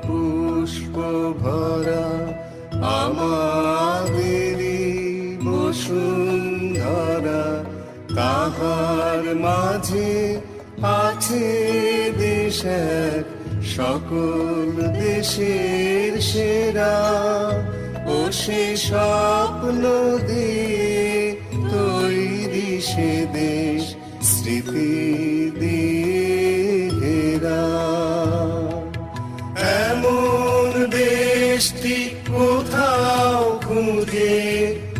পুষ্প ভরা আমাদেরই বসুন্ধরা, তাহার মাঝে আছে দেশ এক, সকল দেশের সেরা। ও সে স্বপ্ন দিয়ে তৈরি সে দেশ, স্মৃতি দিয়ে ঘেরা। এমন দেশটি কোথাও খুঁজে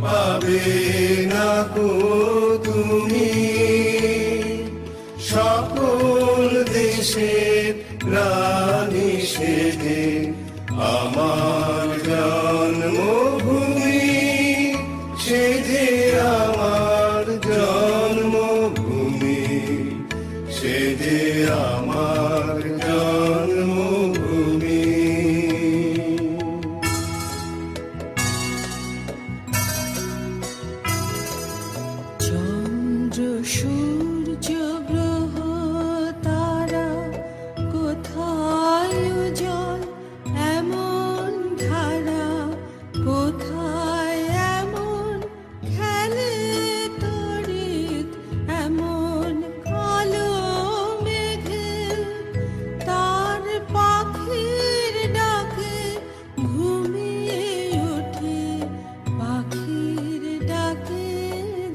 পাবে না গো তুমি, সকল দেশের রানী সেজে আমার জন্মভূমি, সেজে আমার জন্মভূমি, সেজে আমার জন্মভূমি। চন্দ্র সূর্য গ্রহ তারা কোথায় জল এমন ধারা, কোথায় এমন খেলে তড়িৎ এমন কালো মেঘে, তার পাখির ডাকে ঘুমিয়ে ওঠে, পাখির ডাকে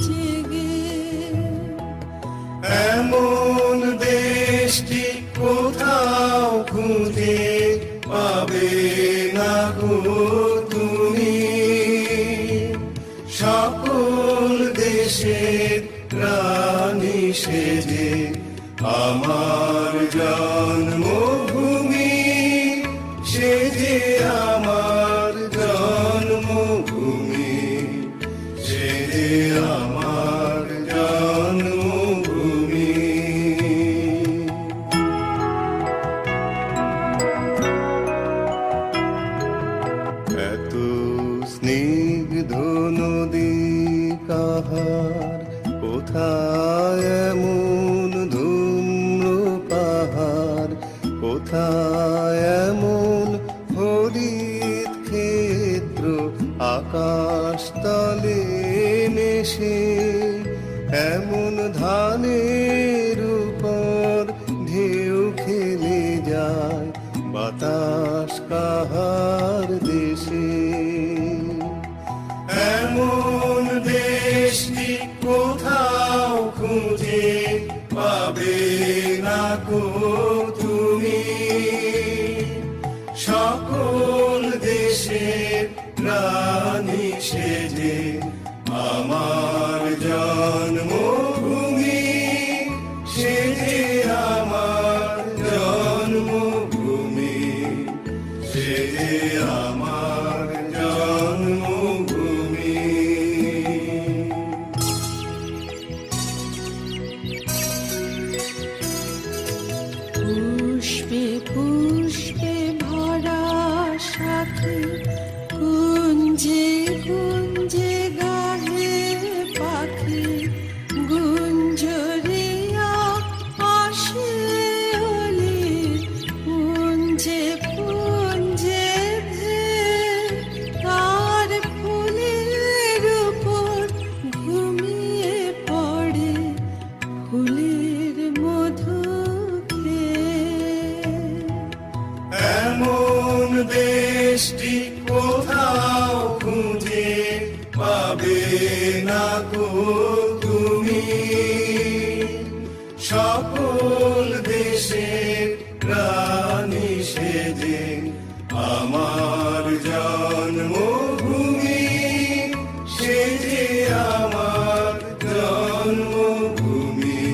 জেগে। এমন দেশটি কোথাও খুঁজে পাবে না গো তুমি, সকল দেশের রানী সেজে আমার জন্মভূমি, সেজে আমার জন্মভূমি, সেজে আমার জন্মভূমি। এত স্নিগ্ধ নদী কাহার, কোথায় এমন ধূম্র পাহাড়, কোথায় এমন হরিত ক্ষেত্র, আকাশ তলে মেশে এমন ধানের উপর ঢেউ খেলে যায়, বাতাস কাহার দেশে। এমন দেশটি কোথাও খুঁজে পাবে না গো তুমি, সকল দেশের রানী সেজে আমার জন্মভূমি, সেজে আমার জন্মভূমি, সেজে আমার জন্মভূমি। পুষ্পে পুষ্পে ভরা সাথে, কুঞ্জে কুঞ্জে গাহে পাখি, গুঞ্জরিয়া আসে ওলি, পুঞ্জে পুঞ্জে ধেয়ে তার ফুলের উপর ঘুমিয়ে পড়ে, ফুলের মধু খেয়ে। এমন দেশটি কোথাও খুঁজে পাবে না গো তুমি, সকল দেশের রানী সেজে আমার জন্মভূমি, সেজে আমার জন্মভূমি,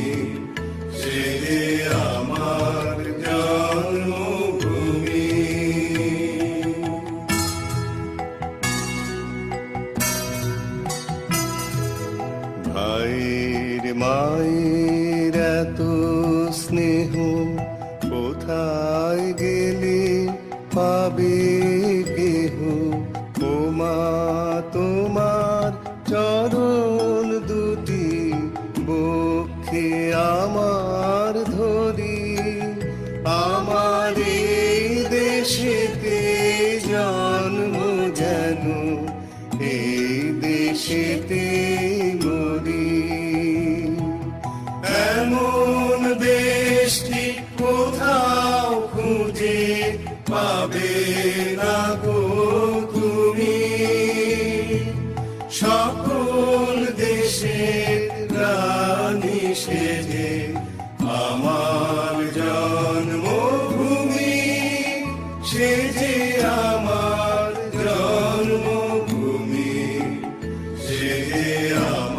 সেজে আমার জন্মভূমি। মায়ের এত স্নেহ কোথায় গেলে পাবে কেহ, ও মা তোমার চরণ দুটি বক্ষে আমার ধরি, আমার এই দেশেতে জন্ম যেন এই দেশেতে মরি। এমন দেশটি কোথাও খুঁজে পাবে না গো তুমি, সকল দেশের রানী সেজে আমার জন্মভূমি, সেজে আমার জন্মভূমি, সেজে আমার